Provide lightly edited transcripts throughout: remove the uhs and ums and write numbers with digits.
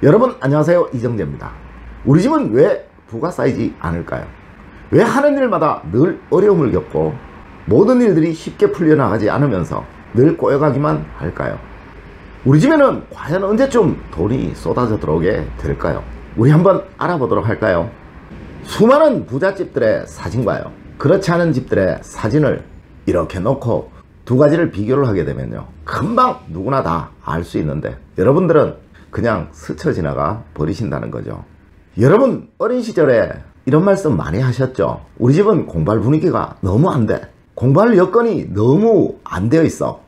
여러분 안녕하세요, 이정재입니다. 우리 집은 왜 부가 쌓이지 않을까요? 왜 하는 일마다 늘 어려움을 겪고 모든 일들이 쉽게 풀려나가지 않으면서 늘 꼬여가기만 할까요? 우리 집에는 과연 언제쯤 돈이 쏟아져 들어오게 될까요? 우리 한번 알아보도록 할까요? 수많은 부잣집들의 사진과요, 그렇지 않은 집들의 사진을 이렇게 놓고 두 가지를 비교를 하게 되면요, 금방 누구나 다 알 수 있는데 여러분들은 그냥 스쳐 지나가 버리신다는 거죠. 여러분 어린 시절에 이런 말씀 많이 하셨죠? 우리 집은 공부할 분위기가 너무 안 돼. 공부할 여건이 너무 안 되어 있어.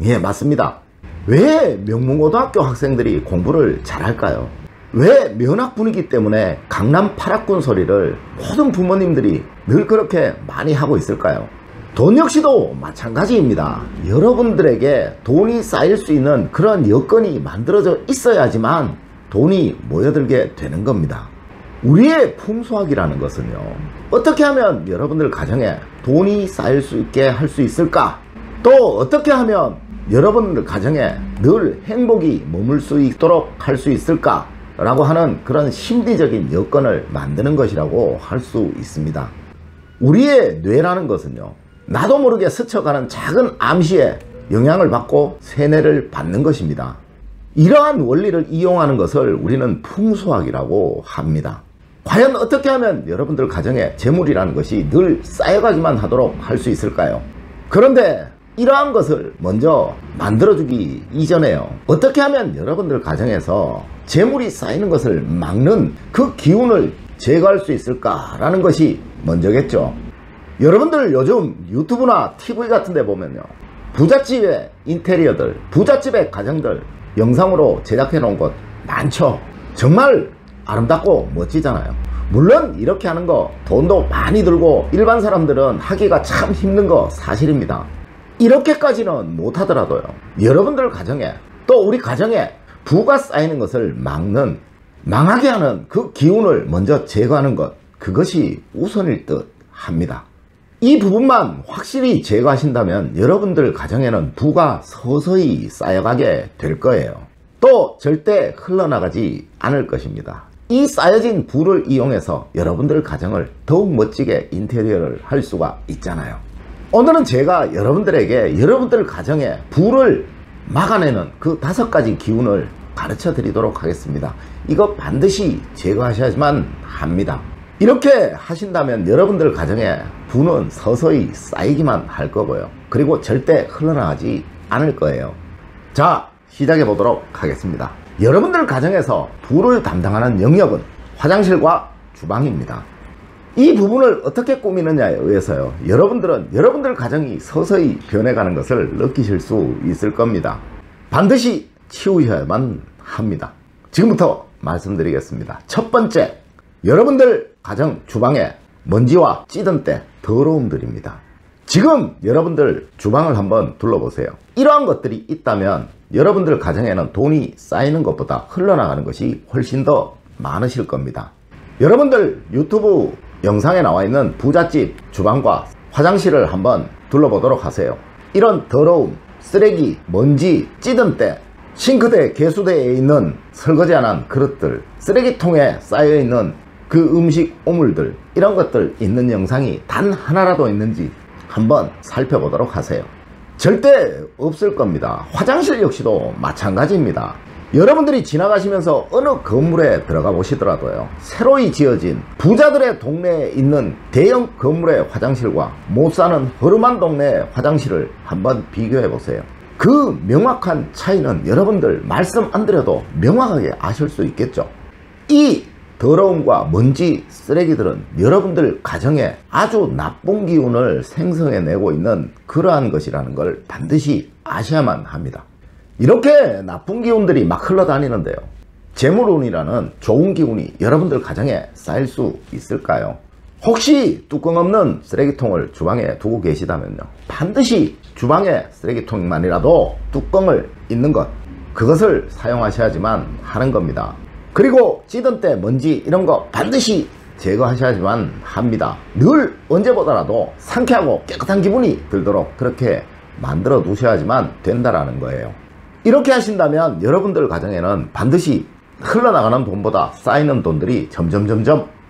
예, 맞습니다. 왜 명문고등학교 학생들이 공부를 잘할까요? 왜 면학 분위기 때문에 강남 8학군 소리를 모든 부모님들이 늘 그렇게 많이 하고 있을까요? 돈 역시도 마찬가지입니다. 여러분들에게 돈이 쌓일 수 있는 그런 여건이 만들어져 있어야지만 돈이 모여들게 되는 겁니다. 우리의 풍수학이라는 것은요, 어떻게 하면 여러분들 가정에 돈이 쌓일 수 있게 할 수 있을까? 또 어떻게 하면 여러분들 가정에 늘 행복이 머물 수 있도록 할 수 있을까? 라고 하는 그런 심리적인 여건을 만드는 것이라고 할 수 있습니다. 우리의 뇌라는 것은요, 나도 모르게 스쳐가는 작은 암시에 영향을 받고 세뇌를 받는 것입니다. 이러한 원리를 이용하는 것을 우리는 풍수학이라고 합니다. 과연 어떻게 하면 여러분들 가정에 재물이라는 것이 늘 쌓여가기만 하도록 할 수 있을까요? 그런데 이러한 것을 먼저 만들어주기 이전에요, 어떻게 하면 여러분들 가정에서 재물이 쌓이는 것을 막는 그 기운을 제거할 수 있을까라는 것이 먼저겠죠. 여러분들 요즘 유튜브나 TV 같은 데 보면요, 부잣집의 인테리어들, 부잣집의 가정들 영상으로 제작해 놓은 곳 많죠. 정말 아름답고 멋지잖아요. 물론 이렇게 하는 거 돈도 많이 들고 일반 사람들은 하기가 참 힘든 거 사실입니다. 이렇게까지는 못하더라도요, 여러분들 가정에, 또 우리 가정에 부가 쌓이는 것을 막는, 망하게 하는 그 기운을 먼저 제거하는 것, 그것이 우선일 듯 합니다. 이 부분만 확실히 제거하신다면 여러분들 가정에는 부가 서서히 쌓여가게 될 거예요. 또 절대 흘러나가지 않을 것입니다. 이 쌓여진 부를 이용해서 여러분들 가정을 더욱 멋지게 인테리어를 할 수가 있잖아요. 오늘은 제가 여러분들에게 여러분들 가정에 부를 막아내는 그 5가지 기운을 가르쳐 드리도록 하겠습니다. 이거 반드시 제거하셔야지만 합니다. 이렇게 하신다면 여러분들 가정에 부는 서서히 쌓이기만 할 거고요, 그리고 절대 흘러나가지 않을 거예요. 자, 시작해 보도록 하겠습니다. 여러분들 가정에서 부를 담당하는 영역은 화장실과 주방입니다. 이 부분을 어떻게 꾸미느냐에 의해서요, 여러분들은 여러분들 가정이 서서히 변해가는 것을 느끼실 수 있을 겁니다. 반드시 치우셔야만 합니다. 지금부터 말씀드리겠습니다. 첫 번째, 여러분들 가정 주방에 먼지와 찌든 때 더러움들입니다. 지금 여러분들 주방을 한번 둘러보세요. 이러한 것들이 있다면 여러분들 가정에는 돈이 쌓이는 것보다 흘러나가는 것이 훨씬 더 많으실 겁니다. 여러분들 유튜브 영상에 나와 있는 부잣집 주방과 화장실을 한번 둘러보도록 하세요. 이런 더러움, 쓰레기, 먼지, 찌든 때, 싱크대, 개수대에 있는 설거지 안 한 그릇들, 쓰레기통에 쌓여있는 그 음식 오물들, 이런 것들 있는 영상이 단 하나라도 있는지 한번 살펴보도록 하세요. 절대 없을 겁니다. 화장실 역시도 마찬가지입니다. 여러분들이 지나가시면서 어느 건물에 들어가 보시더라도요, 새로이 지어진 부자들의 동네에 있는 대형 건물의 화장실과 못 사는 허름한 동네의 화장실을 한번 비교해 보세요. 그 명확한 차이는 여러분들 말씀 안 드려도 명확하게 아실 수 있겠죠. 이 더러움과 먼지, 쓰레기들은 여러분들 가정에 아주 나쁜 기운을 생성해내고 있는 그러한 것이라는 걸 반드시 아셔야만 합니다. 이렇게 나쁜 기운들이 막 흘러다니는데요, 재물운이라는 좋은 기운이 여러분들 가정에 쌓일 수 있을까요? 혹시 뚜껑 없는 쓰레기통을 주방에 두고 계시다면요, 반드시 주방에 쓰레기통만이라도 뚜껑을 있는 것, 그것을 사용하셔야지만 하는 겁니다. 그리고 찌든 때 먼지 이런 거 반드시 제거하셔야지만 합니다. 늘 언제보다라도 상쾌하고 깨끗한 기분이 들도록 그렇게 만들어 두셔야지만 된다라는 거예요. 이렇게 하신다면 여러분들 가정에는 반드시 흘러나가는 돈보다 쌓이는 돈들이 점점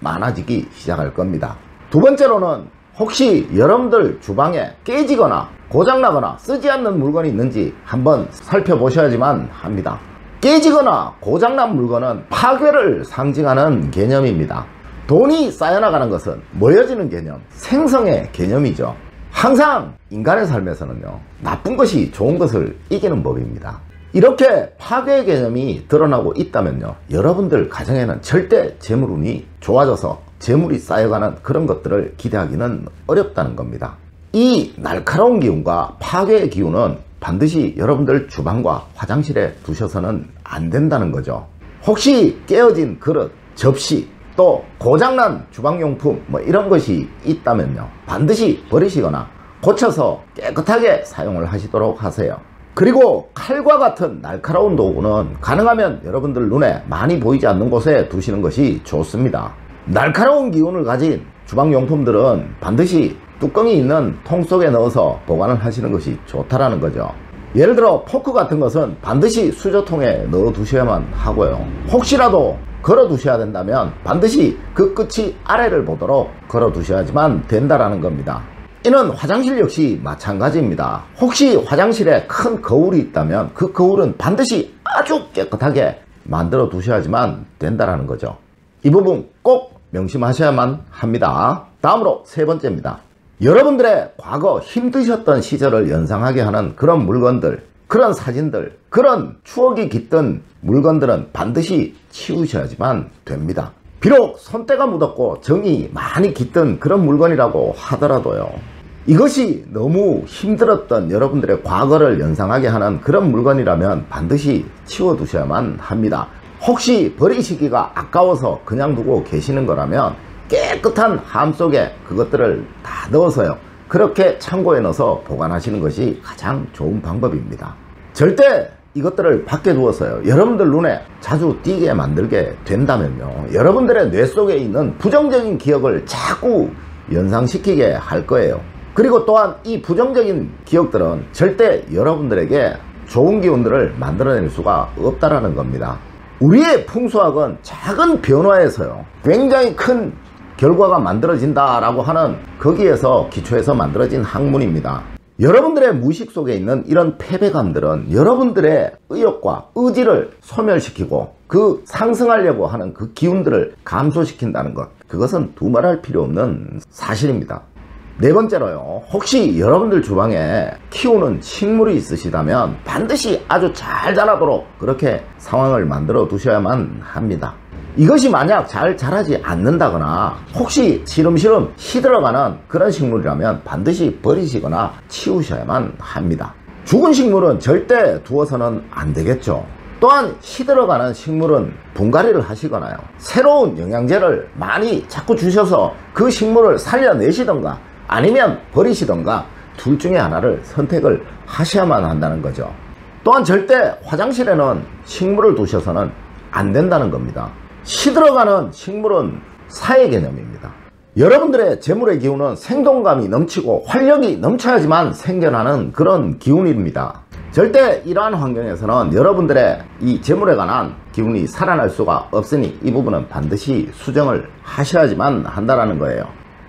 많아지기 시작할 겁니다. 두 번째로는 혹시 여러분들 주방에 깨지거나 고장나거나 쓰지 않는 물건이 있는지 한번 살펴보셔야지만 합니다. 깨지거나 고장난 물건은 파괴를 상징하는 개념입니다. 돈이 쌓여나가는 것은 모여지는 개념, 생성의 개념이죠. 항상 인간의 삶에서는요, 나쁜 것이 좋은 것을 이기는 법입니다. 이렇게 파괴의 개념이 드러나고 있다면요, 여러분들 가정에는 절대 재물운이 좋아져서 재물이 쌓여가는 그런 것들을 기대하기는 어렵다는 겁니다. 이 날카로운 기운과 파괴의 기운은 반드시 여러분들 주방과 화장실에 두셔서는 안 된다는 거죠. 혹시 깨어진 그릇, 접시, 또 고장난 주방용품 이런 것이 있다면요, 반드시 버리시거나 고쳐서 깨끗하게 사용을 하시도록 하세요. 그리고 칼과 같은 날카로운 도구는 가능하면 여러분들 눈에 많이 보이지 않는 곳에 두시는 것이 좋습니다. 날카로운 기운을 가진 주방용품들은 반드시 뚜껑이 있는 통 속에 넣어서 보관을 하시는 것이 좋다라는 거죠. 예를 들어 포크 같은 것은 반드시 수저통에 넣어 두셔야만 하고요. 혹시라도 걸어 두셔야 된다면 반드시 그 끝이 아래를 보도록 걸어 두셔야지만 된다라는 겁니다. 이는 화장실 역시 마찬가지입니다. 혹시 화장실에 큰 거울이 있다면 그 거울은 반드시 아주 깨끗하게 만들어 두셔야지만 된다라는 거죠. 이 부분 꼭 명심하셔야만 합니다. 다음으로 세 번째입니다. 여러분들의 과거 힘드셨던 시절을 연상하게 하는 그런 물건들, 그런 사진들, 그런 추억이 깃든 물건들은 반드시 치우셔야지만 됩니다. 비록 손때가 묻었고 정이 많이 깃든 그런 물건이라고 하더라도요, 이것이 너무 힘들었던 여러분들의 과거를 연상하게 하는 그런 물건이라면 반드시 치워두셔야만 합니다. 혹시 버리시기가 아까워서 그냥 두고 계시는 거라면 깨끗한 함 속에 그것들을 다 넣어서요, 그렇게 창고에 넣어서 보관하시는 것이 가장 좋은 방법입니다. 절대 이것들을 밖에 두어서요, 여러분들 눈에 자주 띄게 만들게 된다면요, 여러분들의 뇌 속에 있는 부정적인 기억을 자꾸 연상시키게 할 거예요. 그리고 또한 이 부정적인 기억들은 절대 여러분들에게 좋은 기운들을 만들어낼 수가 없다라는 겁니다. 우리의 풍수학은 작은 변화에서요, 굉장히 큰 결과가 만들어진다라고 하는 거기에서 기초해서 만들어진 학문입니다. 여러분들의 무의식 속에 있는 이런 패배감들은 여러분들의 의욕과 의지를 소멸시키고 그 상승하려고 하는 그 기운들을 감소시킨다는 것, 그것은 두말할 필요 없는 사실입니다. 네 번째로요, 혹시 여러분들 주방에 키우는 식물이 있으시다면 반드시 아주 잘 자라도록 그렇게 상황을 만들어 두셔야만 합니다. 이것이 만약 잘 자라지 않는다거나 혹시 시름시름 시들어가는 그런 식물이라면 반드시 버리시거나 치우셔야만 합니다. 죽은 식물은 절대 두어서는 안 되겠죠. 또한 시들어가는 식물은 분갈이를 하시거나요, 새로운 영양제를 많이 자꾸 주셔서 그 식물을 살려내시던가 아니면 버리시던가 둘 중에 하나를 선택을 하셔야만 한다는 거죠. 또한 절대 화장실에는 식물을 두셔서는 안 된다는 겁니다. 시들어가는 식물은 사의 개념입니다. 여러분들의 재물의 기운은 생동감이 넘치고 활력이 넘쳐야지만 생겨나는 그런 기운입니다. 절대 이러한 환경에서는 여러분들의 이 재물에 관한 기운이 살아날 수가 없으니 이 부분은 반드시 수정을 하셔야지만 한다는 거예요.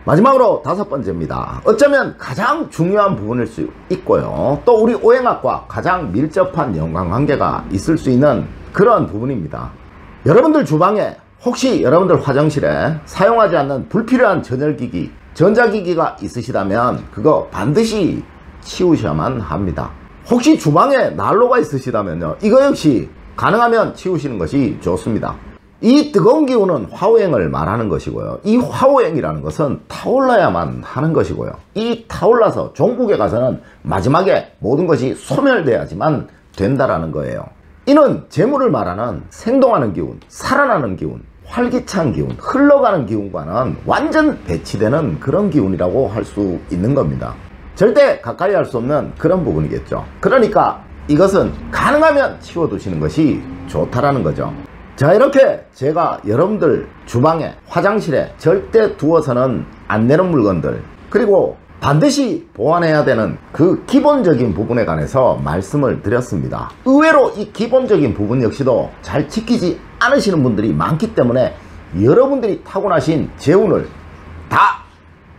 마지막으로 다섯 번째입니다. 어쩌면 가장 중요한 부분일 수 있고요, 또 우리 오행학과 가장 밀접한 연관관계가 있을 수 있는 그런 부분입니다. 여러분들 주방에 혹시 여러분들 화장실에 사용하지 않는 불필요한 전열기기, 전자기기가 있으시다면 그거 반드시 치우셔야만 합니다. 혹시 주방에 난로가 있으시다면요, 이거 역시 가능하면 치우시는 것이 좋습니다. 이 뜨거운 기운은 화오행을 말하는 것이고요, 이 화오행이라는 것은 타올라야만 하는 것이고요, 이 타올라서 종국에 가서는 마지막에 모든 것이 소멸돼야지만 된다라는 거예요. 이는 재물을 말하는 생동하는 기운, 살아나는 기운, 활기찬 기운, 흘러가는 기운과는 완전 배치되는 그런 기운이라고 할 수 있는 겁니다. 절대 가까이 할 수 없는 그런 부분이겠죠. 그러니까 이것은 가능하면 치워두시는 것이 좋다라는 거죠. 자, 이렇게 제가 여러분들 주방에 화장실에 절대 두어서는 안 되는 물건들, 그리고 반드시 보완해야 되는 그 기본적인 부분에 관해서 말씀을 드렸습니다. 의외로 이 기본적인 부분 역시도 잘 지키지 않으시는 분들이 많기 때문에 여러분들이 타고나신 재운을 다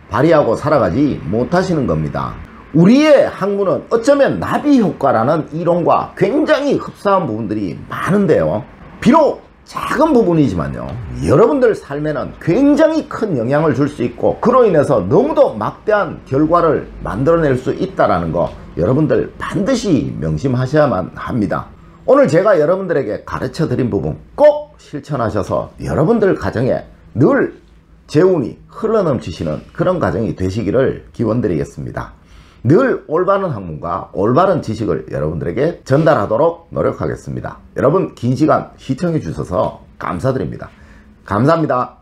발휘하고 살아가지 못하시는 겁니다. 우리의 학문은 어쩌면 나비 효과라는 이론과 굉장히 흡사한 부분들이 많은데요, 비록 작은 부분이지만요, 여러분들 삶에는 굉장히 큰 영향을 줄 수 있고 그로 인해서 너무도 막대한 결과를 만들어낼 수 있다는 거 여러분들 반드시 명심하셔야만 합니다. 오늘 제가 여러분들에게 가르쳐 드린 부분 꼭 실천하셔서 여러분들 가정에 늘 재운이 흘러넘치시는 그런 가정이 되시기를 기원드리겠습니다. 늘 올바른 학문과 올바른 지식을 여러분들에게 전달하도록 노력하겠습니다. 여러분 긴 시간 시청해 주셔서 감사드립니다. 감사합니다.